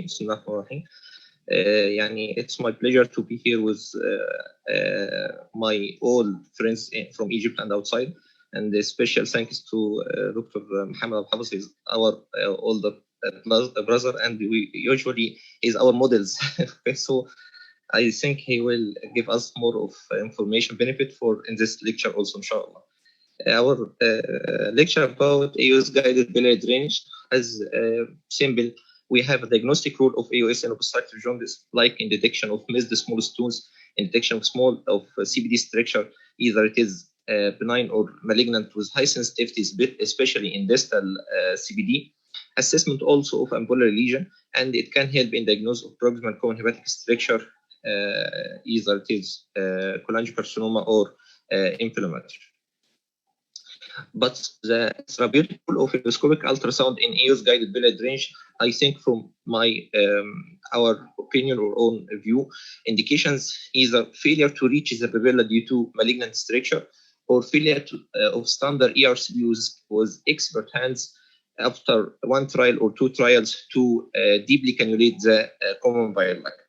الرحيم. بسم الله الرحمن الرحيم. يعني it's my pleasure to be here with my all friends from Egypt and outside, and a special thanks to Dr. Mohamed Al-Hafez. He's our older brother, and we usually is our models. So I think he will give us more of information benefit for in this lecture also, inshallah. Our lecture about EUS guided biliary drainage as simple. We have a diagnostic rule of EUS and obstructive jaundice, like in detection of missed small stones, in detection of CBD structure, either it is benign or malignant with high sensitivity, especially in distal CBD. Assessment also of ambulatory lesion, and it can help in diagnosis of proximal common hepatic structure, either it is cholangiocarcinoma or inflammatory. But the therapeutic role of endoscopic ultrasound in EUS guided biliary drainage, I think from my our opinion or own view, indications either failure to reach the papilla due to malignant structure, or failure of standard ERCP with expert hands after one trial or two trials to deeply cannulate the common bile duct.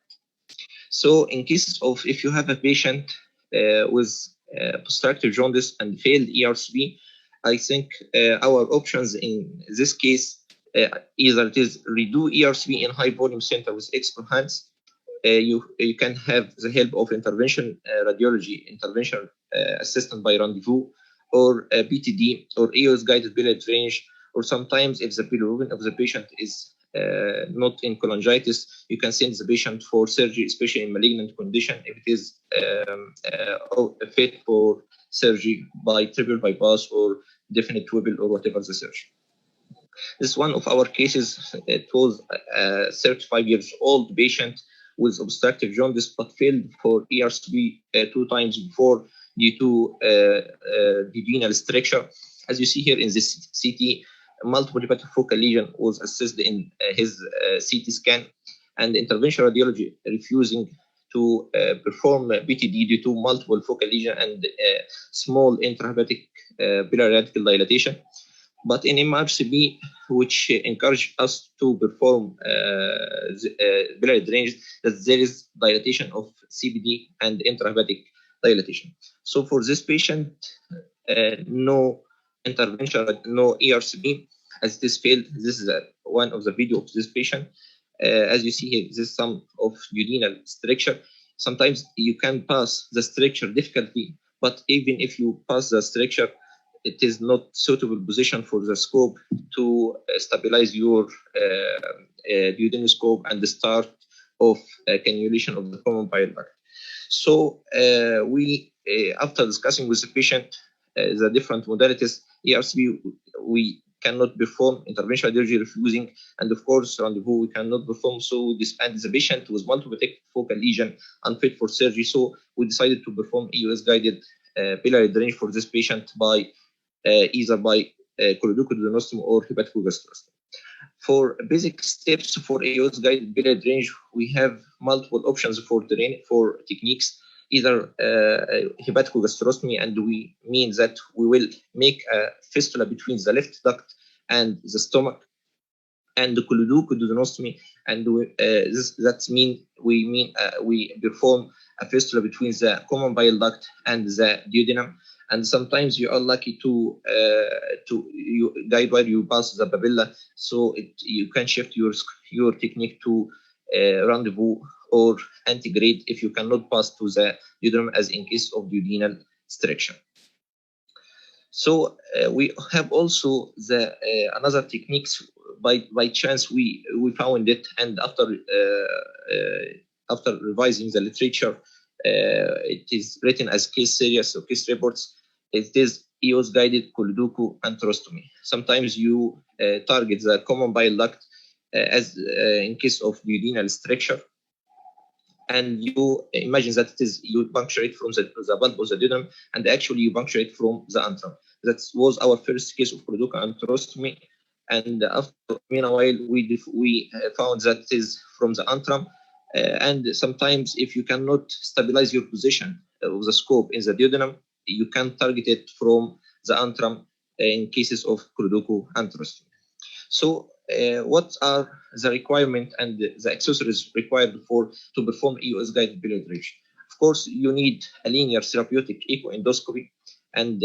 So in cases of if you have a patient with obstructive jaundice and failed ERCP, I think our options in this case, either it is redo ERCP in high volume center with expert hands. You can have the help of intervention radiology, intervention assistant by rendezvous, or BTD, or EUS guided biliary drainage, or sometimes if the bilirubin of the patient is not in cholangitis, you can send the patient for surgery, especially in malignant condition, if it is fit for surgery by triple bypass or definite Whipple or whatever the surgery. This is one of our cases. It was a 35 years old patient with obstructive jaundice, but failed for ERCP 2 times before due to duodenal structure. As you see here in this CT, multiple hepatic focal lesion was assessed in his CT scan, and intervention radiology refusing to perform BTD due to multiple focal lesion and small intrahepatic biliary radical dilatation. But in MRCP, which encouraged us to perform biliary drainage, that there is dilatation of CBD and intrahepatic dilatation. So for this patient, no intervention, no ERCP, as it is failed. This is one of the video of this patient. As you see here, this is some of duodenal structure. Sometimes you can pass the structure difficultly, but even if you pass the structure, it is not suitable position for the scope to stabilize your duodenoscope and the start of cannulation of the common bile duct. So we, after discussing with the patient the different modalities, ERCP we cannot perform, intervention radiology refusing, and of course rendezvous we cannot perform. So we disbanded the patient with multiple focal lesion, unfit for surgery. So we decided to perform EUS guided biliary drainage for this patient by either by choledochoduodenoscopy or hepatogastroscopy. For basic steps for EUS guided biliary drainage, we have multiple options for techniques. Either hepatogastroscopy, and we mean that we will make a fistula between the left duct and the stomach, and the choledochoduodenoscopy, and we perform a fistula between the common bile duct and the duodenum. And sometimes you are lucky to guide where you pass the papilla, so you can shift your technique to rendezvous or antegrade if you cannot pass to the duodenum, as in case of duodenal structure. So we have also the another techniques. By chance we found it, and after revising the literature, it is written as case series or case reports. It is EUS guided choledochoantrostomy. Sometimes you target the common bile duct as in case of duodenal structure, and you imagine that it is you puncturate from the bulb of the duodenum, and actually you puncturate from the antrum. That was our first case of choledochoantrostomy, and after meanwhile we found that it is from the antrum. And sometimes if you cannot stabilize your position of the scope in the duodenum, you can target it from the antrum in cases of choledochoantrostomy. So what are the requirements and the accessories required to perform EUS guided biliary drainage? Of course, you need a linear therapeutic echo endoscopy and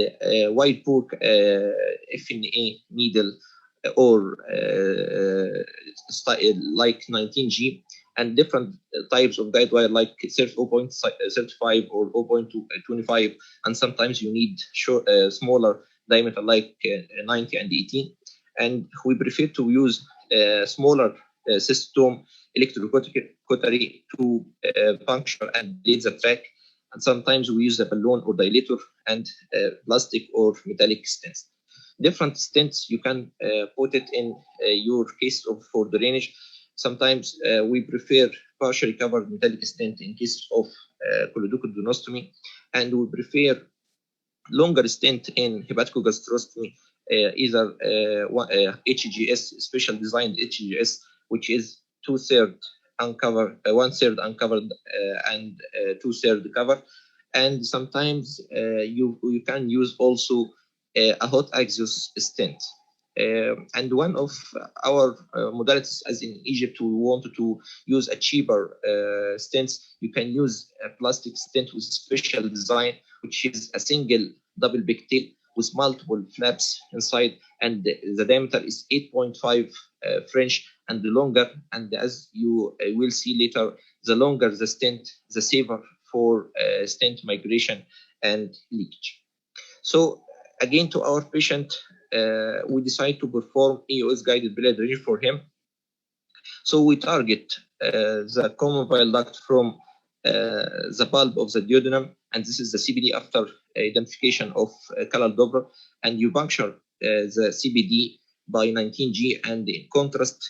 wide bore FNA needle or like 19G, and different types of guide wire like 0.35 or 0.25, and sometimes you need smaller diameter like 90 and 18. And we prefer to use smaller system electrocautery to puncture and dilate the track. And sometimes we use a balloon or dilator and plastic or metallic stents. Different stents you can put it in your case for drainage. Sometimes we prefer partially covered metallic stent in case of choledochoduostomy, and we prefer longer stent in hepatogastrostomy, either HGS, special designed HGS, which is 2/3 uncovered, 1/3 uncovered, and 2/3 covered. And sometimes you can use also a hot axios stent. And one of our modalities, as in Egypt, we wanted to use a cheaper stents. You can use a plastic stent with special design, which is a single double pigtail with multiple flaps inside, and the diameter is 8.5 French and the longer. And as you will see later, the longer the stent, the safer for stent migration and leakage. So again, to our patient, we decide to perform EUS guided biliary drainage for him. So we target the common bile duct from the bulb of the duodenum, and this is the CBD after identification of Khaled Doppler, and you puncture the CBD by 19G and in contrast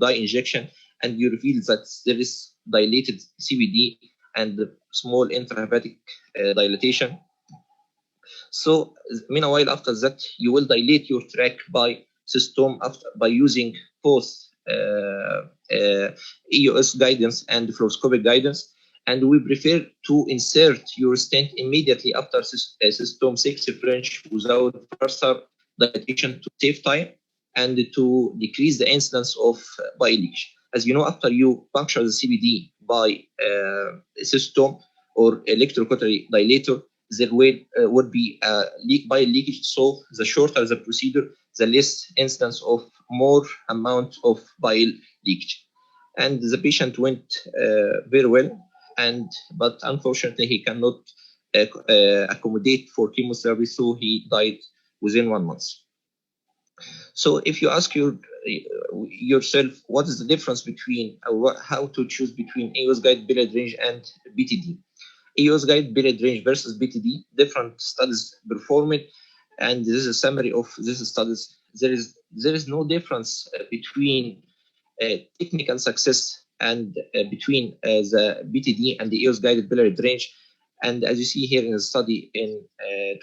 dye injection, and you reveal that there is dilated CBD and small intrahepatic dilatation. So meanwhile, after that, you will dilate your track by system by using both EUS guidance and fluoroscopic guidance. And we prefer to insert your stent immediately after system 6 French without further dilatation to save time and to decrease the incidence of bile leakage. As you know, after you puncture the CBD by system or electrocautery dilator, there would be a bile leakage. So the shorter the procedure, the less incidence of more amount of bile leakage. And the patient went very well, but unfortunately he cannot accommodate for chemotherapy, so he died within 1 month. So if you ask yourself what is the difference between how to choose between EUS guided biliary drainage and BTD, EUS guided biliary drainage versus BTD, different studies performed, and this is a summary of these studies. There is no difference between technical success and between the BTD and the EUS guided biliary drainage. And as you see here in the study in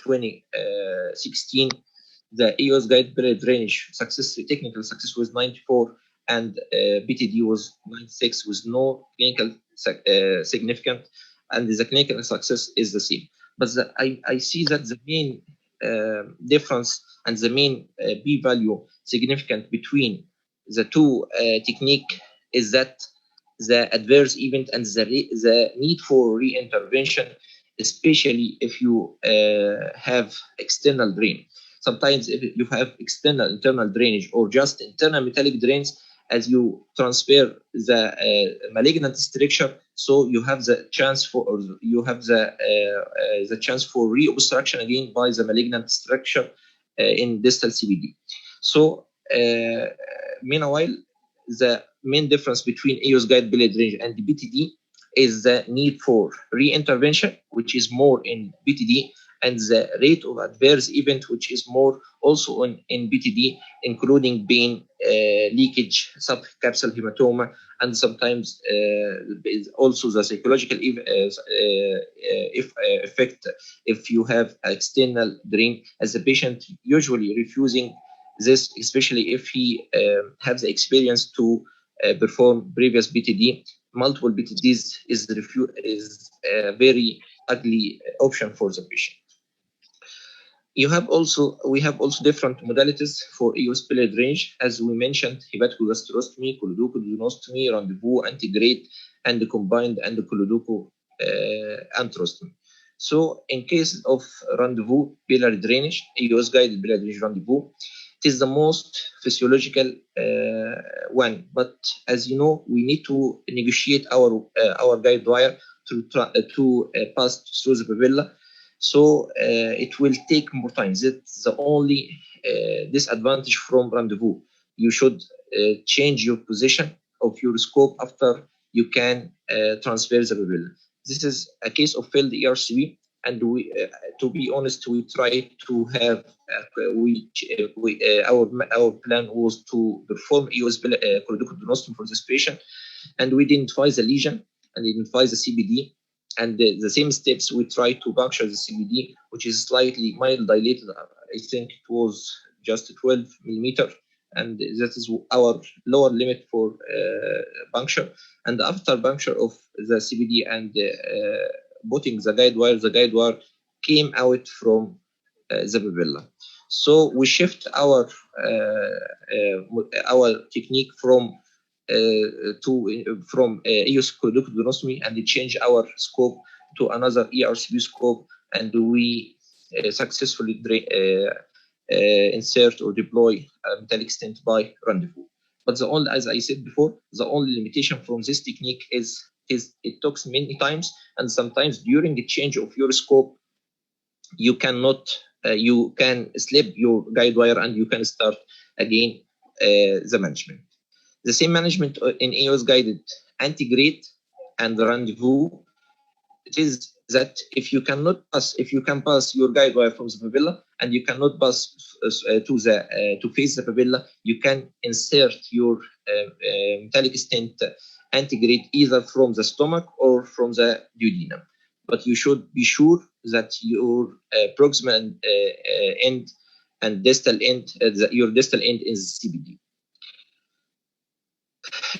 2016, the EUS guided biliary drainage technical success was 94, and BTD was 96 with no clinical significant, and the clinical success is the same. But I see that the main difference and the main p-value significant between the two technique is that the adverse event and the need for re-intervention, especially if you have external drain. Sometimes if you have external internal drainage or just internal metallic drains, as you transfer the malignant structure, so you have the chance for chance for re-obstruction again by the malignant structure in distal CBD. So meanwhile, the main difference between EUS guided biliary drainage and the BTD is the need for re-intervention, which is more in BTD, and the rate of adverse event, which is more also in BTD, including pain, leakage, subcapsular hematoma, and sometimes also the psychological effect if you have external drain, as the patient usually refusing this, especially if he has the experience to perform previous BTD. Multiple BTDs is a very ugly option for the patient. We have also different modalities for EUS biliary drainage, as we mentioned: hepatogasterostomy, coloducoduostomy, rendezvous, antegrade, and combined and coloduco anterostomy. So, in case of rendezvous biliary drainage, EUS guided biliary drainage rendezvous, it is the most physiological one. But as you know, we need to negotiate our guide wire to pass through the papilla. So it will take more time. That's the only disadvantage from rendezvous. You should change your position of your scope after you can transfer the papilla. This is a case of failed ERCB, and we, to be honest, we try to have our plan was to perform EUS coloducoduostomy for this patient, and we identify the lesion and identify the CBD. And the same steps, we try to puncture the CBD, which is slightly mild dilated. I think it was just 12 millimeter, and that is our lower limit for puncture. And after puncture of the CBD and putting the guide wire came out from the papilla. So we shift our technique from EUS coloducoduostomy, and change our scope to another ERCB scope, and we successfully insert or deploy a metallic stent by rendezvous. But the only, as I said before, the only limitation from this technique is it talks many times, and sometimes during the change of your scope, you cannot you can slip your guide wire and you can start again the management. The same management in EUS guided antegrade and rendezvous. It is that if you can pass your guide wire from the papilla and you cannot pass to face the papilla, you can insert your metallic stent antegrade either from the stomach or from the duodenum. But you should be sure that your proximal end and distal end, your distal end is CBD.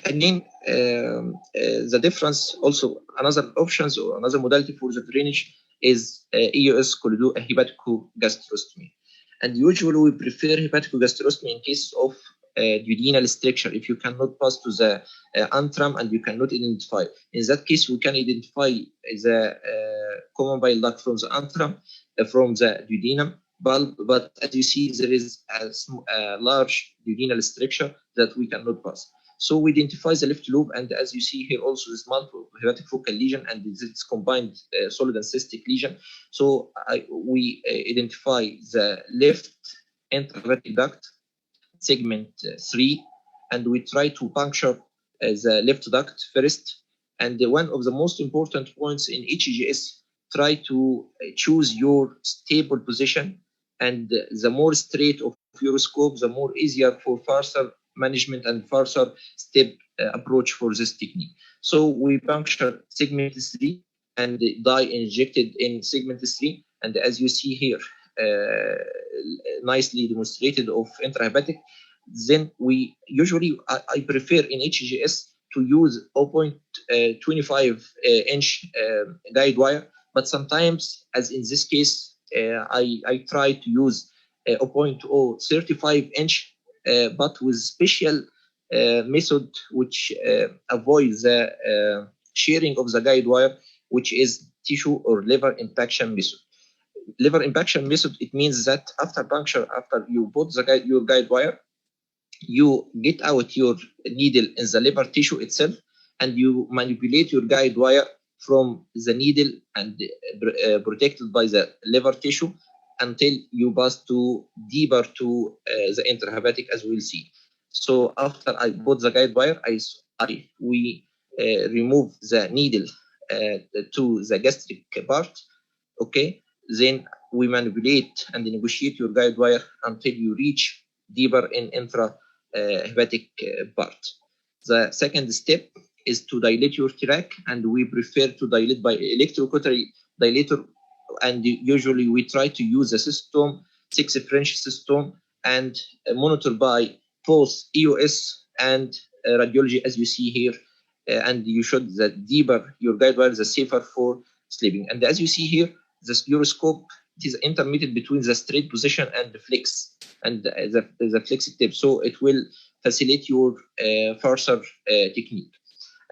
Again, the difference also, another options or another modality for the drainage is EUS hepatogasterostomy. And usually we prefer hepatogasterostomy in case of duodenal stricture, if you cannot pass to the antrum and you cannot identify. In that case, we can identify the common bile duct from the antrum, from the duodenum bulb, but as you see, there is a large duodenal stricture that we cannot pass. So we identify the left lobe, and as you see here also this multiple hepatic focal lesion, and it's combined solid and cystic lesion. So we identify the left intrahepatic duct, segment 3, and we try to puncture the left duct first. And one of the most important points in HGS, try to choose your stable position, and the more straight of your scope, the more easier for further management and further step approach for this technique. So we puncture segment 3 and dye injected in segment 3, and as you see here, nicely demonstrated of intrahepatic. Then we usually, I prefer in HGS to use 0.25 inch guide wire, but sometimes, as in this case, I try to use 0.035 inch, but with special method which avoids the shearing of the guide wire, which is tissue or liver impaction method. Liver impaction method, it means that after puncture, after you put your guide wire, you get out your needle in the liver tissue itself, and you manipulate your guide wire from the needle and protected by the liver tissue until you pass deeper to the intrahepatic, as we'll see. So after I put the guide wire, we remove the needle to the gastric part. Okay, then we manipulate and negotiate your guide wire until you reach deeper in intrahepatic part. The second step is to dilate your tract, and we prefer to dilate by electrocautery dilator, and usually we try to use a system, 6 French system, and monitor by both EUS and radiology, as you see here. And you should, the deeper your guide wire, the safer for sleeping. And as you see here, the uroscope it is intermediate between the straight position and the flex and the flex tip, so it will facilitate your further technique.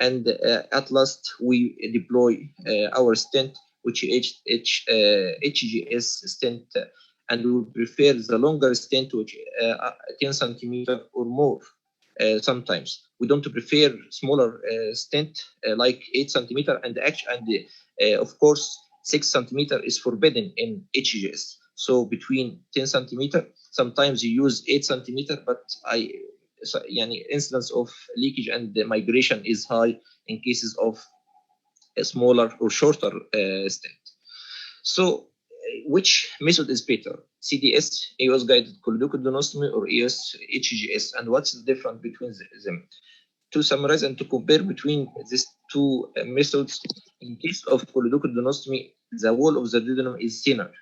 And at last, we deploy our stent, which HGS stent, and we would prefer the longer stent, which 10 centimeter or more. Sometimes we don't prefer smaller stent like 8 centimeter, and of course 6 centimeter is forbidden in HGS. So between 10 centimeter, sometimes you use 8 centimeter, but incidence of leakage and migration is high in cases of a smaller or shorter stent. So which method is better? CDS, EUS guided choledochodonostomy, or EUS HGS, and what's the difference between them? To summarize and to compare between these two methods, in case of choledochodonostomy, the wall of the duodenum is thinner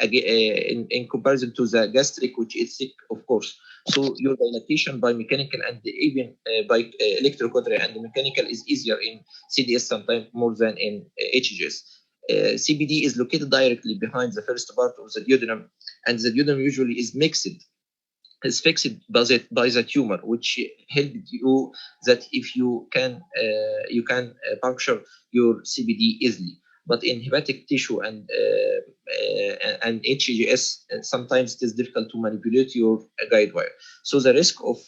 in comparison to the gastric, which is thick, of course. So your dilatation by mechanical and even by electrocautery and mechanical is easier in CDS sometimes more than in HGS. CBD is located directly behind the first part of the duodenum, and the duodenum usually is fixed by the tumor, which helps you that if you can puncture your CBD easily. But in hepatic tissue and HGS, sometimes it is difficult to manipulate your guide wire. So the risk of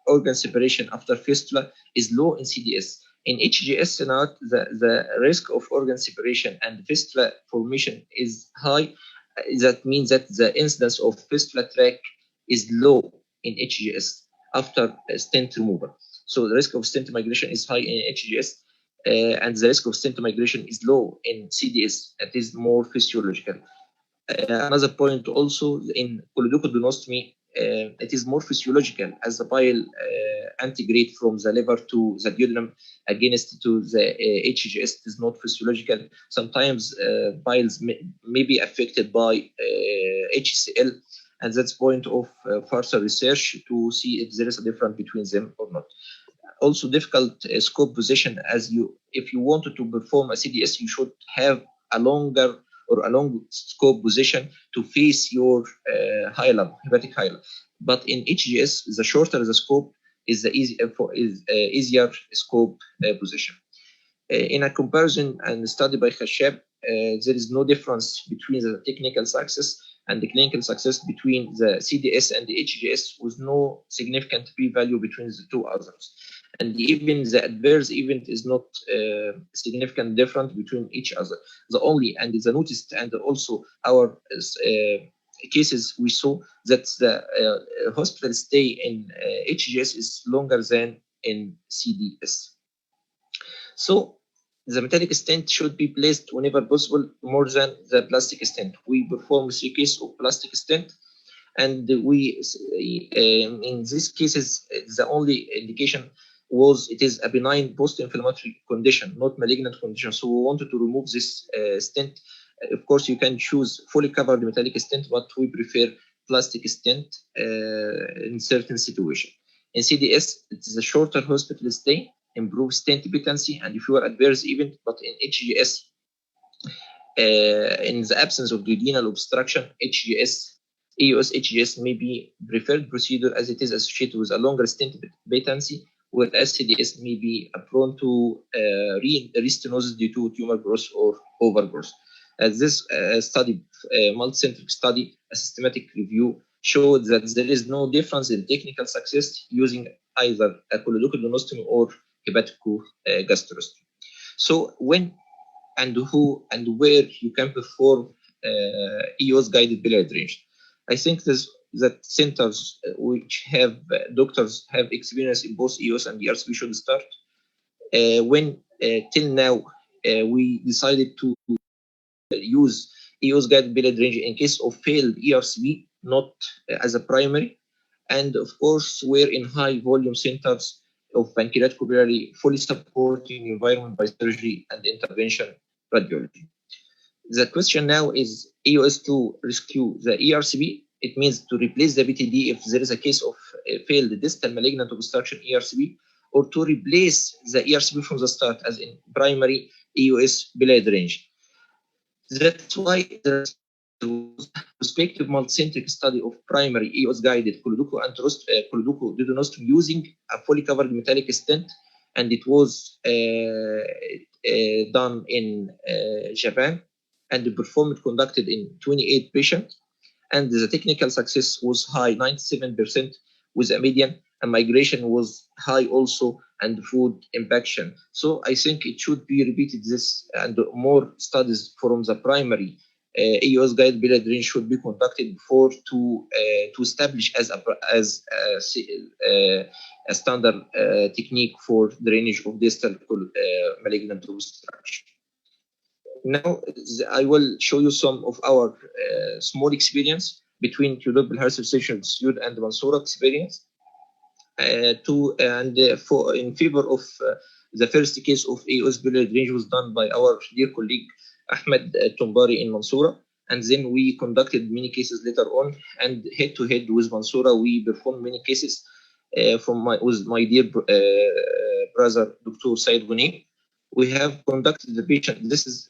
organ separation after fistula is low in CDS. In HGS, the risk of organ separation and fistula formation is high. That means that the incidence of fistula tract is low in HGS after stent removal. So the risk of stent migration is high in HGS, and the risk of stent migration is low in CDS. It is more physiological. Another point also, in choledochodonostomy, it is more physiological as the bile integrate from the liver to the duodenum against to the HGS. It is not physiological. Sometimes biles may be affected by HCl, and that's point of further research to see if there is a difference between them or not. Also difficult scope position, if you wanted to perform a CDS, you should have a long scope position to face your hilum, hepatic hilum. But in HGS, the shorter the scope is the easier scope position. In a comparison and study by Khashab, there is no difference between the technical success and the clinical success between the CDS and the HGS, with no significant p-value between the two others. And even the adverse event is not significant different between each other. The only, and the noticed, and also our cases, we saw that the hospital stay in HGS is longer than in CDS. So the metallic stent should be placed whenever possible more than the plastic stent. We perform 3 cases of plastic stent, and we in these cases the only indication was it is a benign post-inflammatory condition, not malignant condition. So we wanted to remove this stent. Of course, you can choose fully covered metallic stent, but we prefer plastic stent in certain situations. In CDS, it is a shorter hospital stay, improve stent patency, and fewer adverse event. But in HGS, in the absence of duodenal obstruction, EUS HGS may be preferred procedure as it is associated with a longer stent patency, whereas CDS may be prone to restenosis due to tumor growth or overgrowth. As this study, multicentric study, a systematic review, showed that there is no difference in technical success using either a choledochodonostomy or hepatogastroscopy. So when and who and where you can perform EUS guided biliary drainage, I think that centers which have doctors have experience in both EUS and ERCP should start. When till now we decided to use EUS guided biliary drainage in case of failed ERCP, not as a primary, and of course we're in high volume centers of pancreatic biliary fully supporting environment by surgery and intervention radiology. The question now is EUS to rescue the ERCP. It means to replace the BTD if there is a case of failed distal malignant obstruction ERCP, or to replace the ERCP from the start as in primary EUS biliary drainage. That's why there's was a prospective multicentric study of primary EUS-guided choledochoduodenoscopy using a fully covered metallic stent, and it was done in Japan, and conducted in 28 patients, and the technical success was high, 97%, with a median, and migration was high also, and food impaction. So I think it should be repeated this, and more studies from the primary EUS guide biliary drainage should be conducted before to establish a standard technique for drainage of distal malignant obstruction. Now I will show you some of our small experience between Khaled Biliary session Sud and Mansoura experience. In favor of the first case of EUS biliary drainage was done by our dear colleague Ahmed Tumbari in Mansoura, and then we conducted many cases later on, and head to head with Mansoura we performed many cases with my dear brother Dr. Said Ghuni. We have conducted the patient. This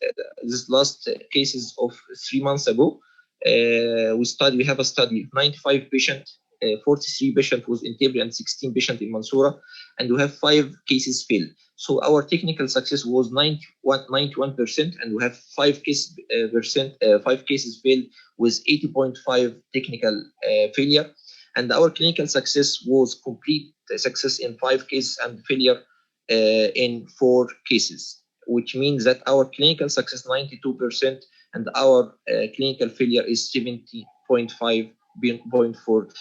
last cases of 3 months ago. We have a study of 95 patients, 43 patients was in Tibri and 16 patients in Mansoura, and we have 5 cases failed. So our technical success was 91%, and we have 5 cases failed with 80.5 technical failure, and our clinical success was complete success in 5 cases and failure in 4 cases, which means that our clinical success 92%, and our clinical failure is 70.4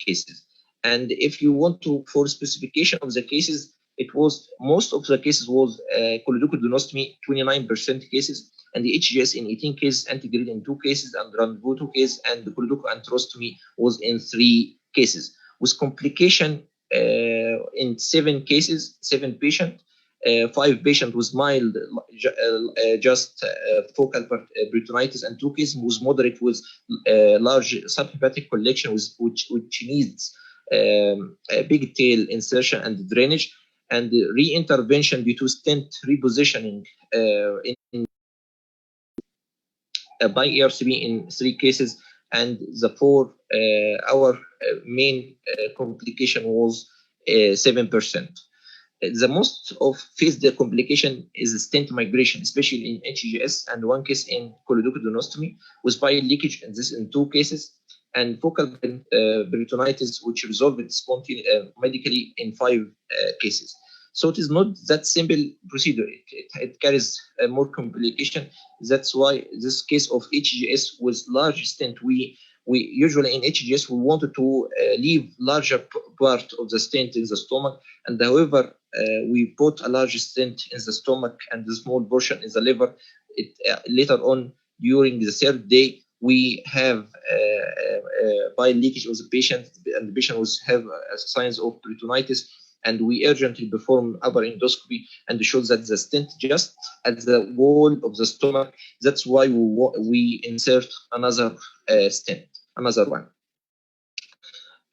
cases. And if you want to, for specification of the cases, it was most of the cases was choledochoduodenoscopy 29% cases, and the HGS in 18 cases, antigrade in 2 cases, and Ranvo 2 cases, and the choledochoantrostomy was in 3 cases, with complication in 7 cases, 7 patients. 5 patients was mild, focal peritonitis, and 2 cases was moderate with large subhepatic collection, which needs a big tail insertion and drainage, and re-intervention due to stent repositioning by ERCP in 3 cases, and the 4 our main complication was 7%. The most of faced complication is stent migration, especially in HGS, and 1 case in choledochoduodenoscopy with bile leakage, and this in 2 cases, and focal peritonitis, which resolved medically in 5 cases. So it is not that simple procedure. It carries more complication. That's why this case of HGS with large stent, we usually in HGS we wanted to leave larger part of the stent in the stomach, and however we put a large stent in the stomach and the small portion in the liver. Later on during the 3rd day we have bile leakage of the patient, and the patient was have signs of peritonitis, and we urgently perform upper endoscopy and shows that the stent just at the wall of the stomach. That's why we insert another stent, another one.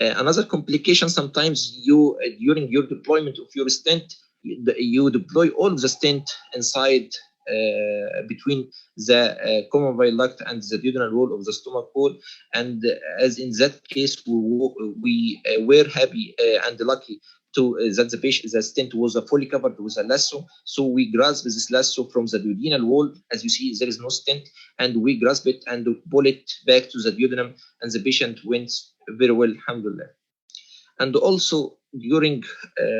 Another complication, sometimes during your deployment of your stent, you deploy all of the stent inside between the common bile duct and the duodenal wall of the stomach wall, and as in that case we were happy and lucky that the stent was fully covered with a lasso. So we grasp this lasso from the duodenal wall. As you see, there is no stent, and we grasp it and pull it back to the duodenum, and the patient went very well, alhamdulillah. And also during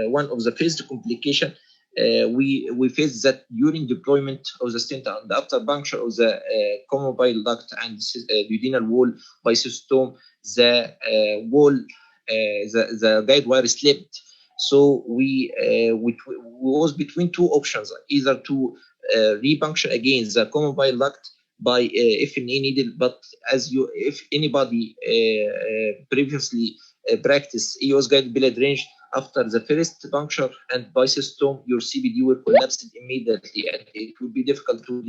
one of the phased complication, we faced that during deployment of the stent and after puncture of the common bile duct and duodenal wall by cystostom, the wall, the guide wire slipped. So we was between 2 options, either to repuncture again the common bile duct by FNA needle, but if anybody previously practiced EUS guided biliary drainage, after the first puncture and by cystostom, your CBD will collapse immediately, and it will be difficult to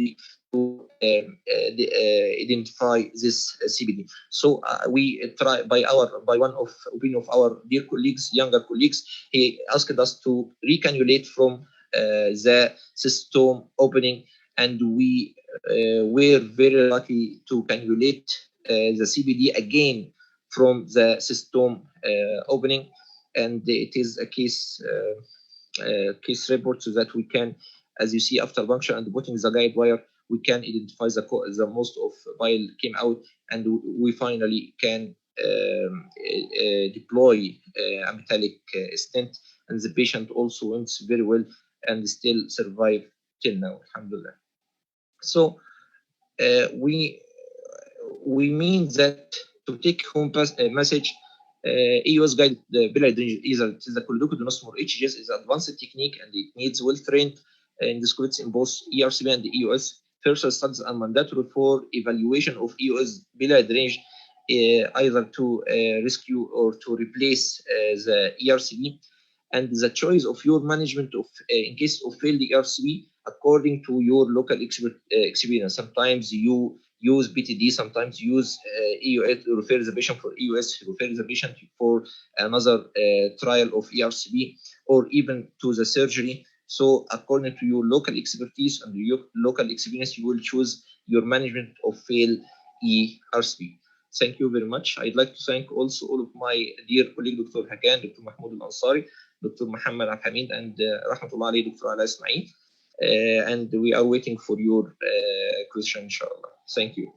identify this CBD. So we try by one of opinion of our dear colleagues, younger colleagues, he asked us to recannulate from the cystostom opening, and we were very lucky to cannulate the CBD again from the system opening, and it is a case report so that we can, as you see, after puncture and putting the guide wire, we can identify the most of bile came out, and we finally can deploy a metallic stent, and the patient also went very well and still survive till now, alhamdulillah. So we mean that to take home message, EUS guide the biliary drainage is a choledochodonosum or HGS is an advanced technique, and it needs well-trained endoscopists in both ERCP and EUS. First studies are mandatory for evaluation of EUS biliary drainage, either to rescue or to replace the ERCP, and the choice of your management of in case of failed ERCP according to your local experience. Sometimes you use BTD, sometimes use EUS, refer the patient for EUS, refer the patient for another trial of ERCP, or even to the surgery. So according to your local expertise and your local experience, you will choose your management of failed ERCP. Thank you very much. I'd like to thank also all of my dear colleague, Dr. Hakan, Dr. Mahmoud Al-Ansari, Dr. Mohamed Al-Hamid, and Rahmatullah alayhi, Dr. Ala Ismail. And we are waiting for your question, inshallah. Thank you.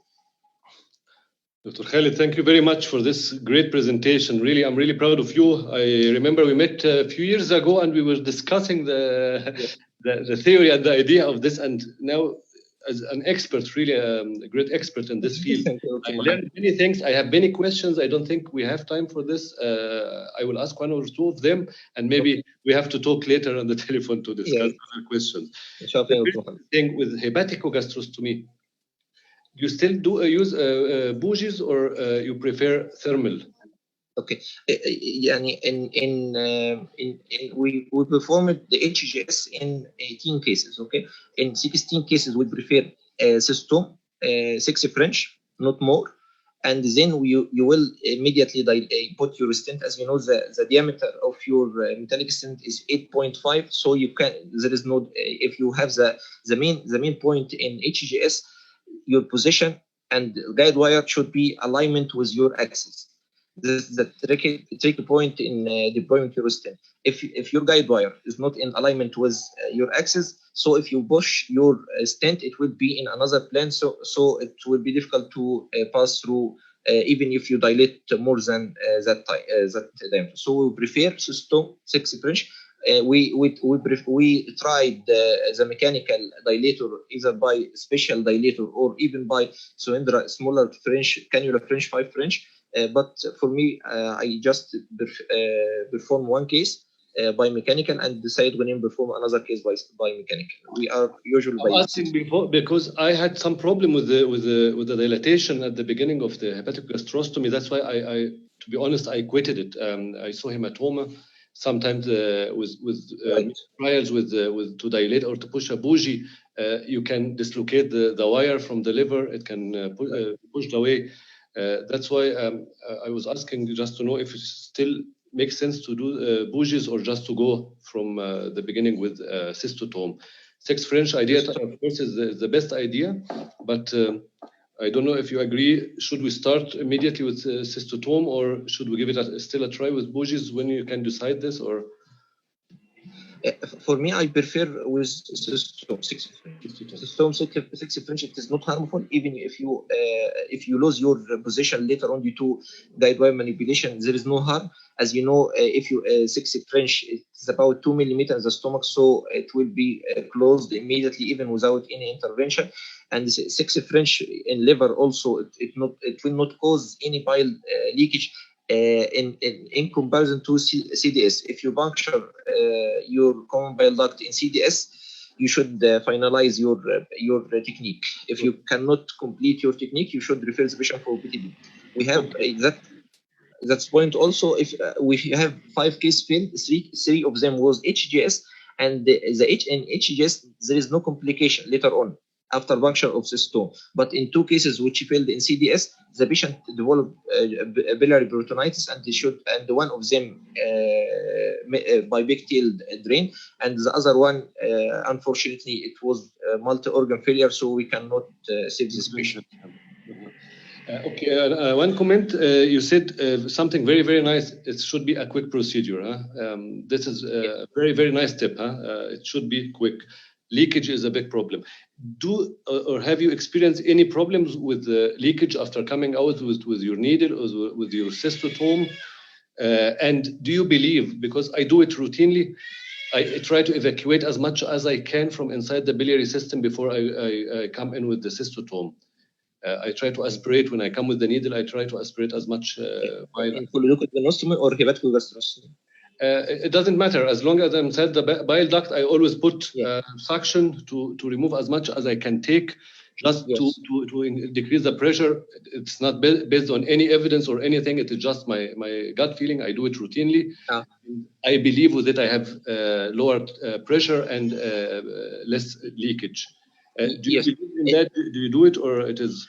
Dr. Khaled, thank you very much for this great presentation. Really, I'm really proud of you. I remember we met a few years ago and we were discussing the theory and the idea of this, and now as an expert, really a great expert in this field. I learned many things. I have many questions. I don't think we have time for this. I will ask one or two of them, and maybe we have to talk later on the telephone to discuss other questions. The thing with hepatogastroscopy, you still do use bougies, or you prefer thermal? Okay, we performed the HGS in 18 cases. Okay, in 16 cases we prefer system 6 French, not more, and then you will immediately put your stent. As you know, the diameter of your metallic stent is 8.5, so you can. There is no. If you have the main point in HGS, your position and guide wire should be alignment with your axis. This is the tricky point in deploying your stent. If your guide wire is not in alignment with your axis, so if you push your stent, it will be in another plane. So it will be difficult to pass through, even if you dilate more than that diameter. So we prefer system 6 French. We tried the mechanical dilator either by special dilator or even by cylinder smaller French cannula French 5 French. But for me, I just perform one case by mechanical and decide when to perform another case by mechanical. We are usually by asking before because I had some problem with the dilatation at the beginning of the hepatic gastrostomy. That's why I to be honest, I quitted it. I saw hematoma. Sometimes with trials with to dilate or to push a bougie, you can dislocate the wire from the liver. It can push away. That's why I was asking just to know if it still makes sense to do bougies or just to go from the beginning with cystotome. 6 French idea, of course, is the best idea, but I don't know if you agree. Should we start immediately with cystotome, or should we give it still a try with bougies? When you can decide this, or? For me, I prefer with system 6 French. System 6 French, it is not harmful, even if you lose your position later on due to guide wire manipulation. There is no harm. As you know, if you 6 French, it's about 2 millimeters in the stomach, so it will be closed immediately, even without any intervention. And 6 French in liver also, it will not cause any bile leakage. In comparison to CDS, if you puncture your common bile duct in CDS, you should finalize your technique. If you cannot complete your technique, you should refer the patient for BTD. We have that's point also. If we have 5 cases failed, three of them was HGS, and in HGS there is no complication later on. after puncture of the stone. But in 2 cases which failed in CDS, the patient developed biliary peritonitis, and one of them bipectal drain, and the other one, unfortunately, it was multi-organ failure, so we cannot save this patient. Okay, one comment. You said something very, very nice. It should be a quick procedure. Huh? This is a very, very nice tip. Huh? It should be quick. Leakage is a big problem. Or have you experienced any problems with leakage after coming out with your needle or with your cystotome? And do you believe, because I do it routinely, I try to evacuate as much as I can from inside the biliary system before I come in with the cystotome. I try to aspirate when I come with the needle. I try to aspirate as much. In colorectal or hepatogastrostomy? It doesn't matter as long as I'm inside the bile duct. I always put suction to remove as much as I can take, just to decrease the pressure. It's not based on any evidence or anything. It is just my gut feeling. I do it routinely. I believe with it I have lower pressure and less leakage. Do you believe in that? Do you do it, or it is?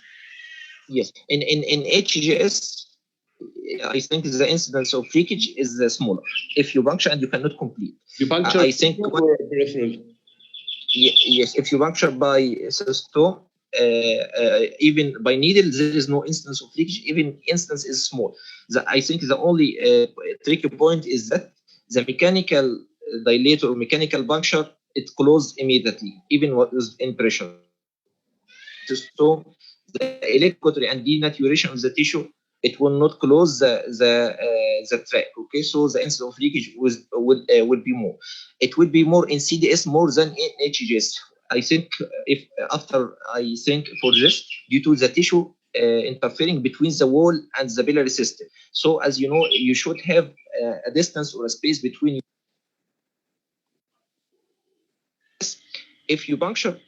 Yes. In HGS, I think the incidence of leakage is smaller if you puncture and you cannot complete. You puncture, I think, or peripheral? Yes, if you puncture by cystosome, even by needle, there is no instance of leakage. Even instance is small. I think the only tricky point is that the mechanical dilator or mechanical puncture, it closed immediately, even what is in pressure. So the electrocutory and denaturation of the tissue, it will not close the track. Okay, so the incidence of leakage would be more. It would be more in CDS more than in HGS. I think for this, due to the tissue interfering between the wall and the biliary system. So as you know, you should have a distance or a space between. If you puncture,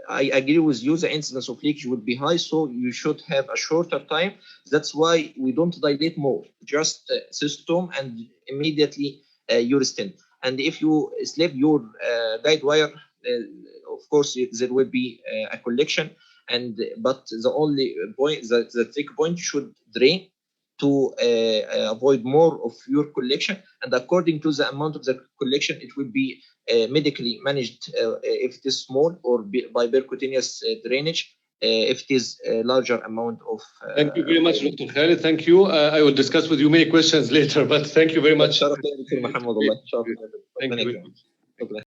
I agree with you, the incidence of leakage would be high, so you should have a shorter time. That's why we don't dilate more, just cystosome and immediately your stent. And if you slip your guide wire, of course, there will be a collection. But the only point, the trick point should drain to avoid more of your collection. And according to the amount of the collection, it will be medically managed if it is small, or by percutaneous drainage if it is a larger amount of. Thank you very much, Dr. Khaled. Thank you. I will discuss with you many questions later, but thank you very much. Thank you very much.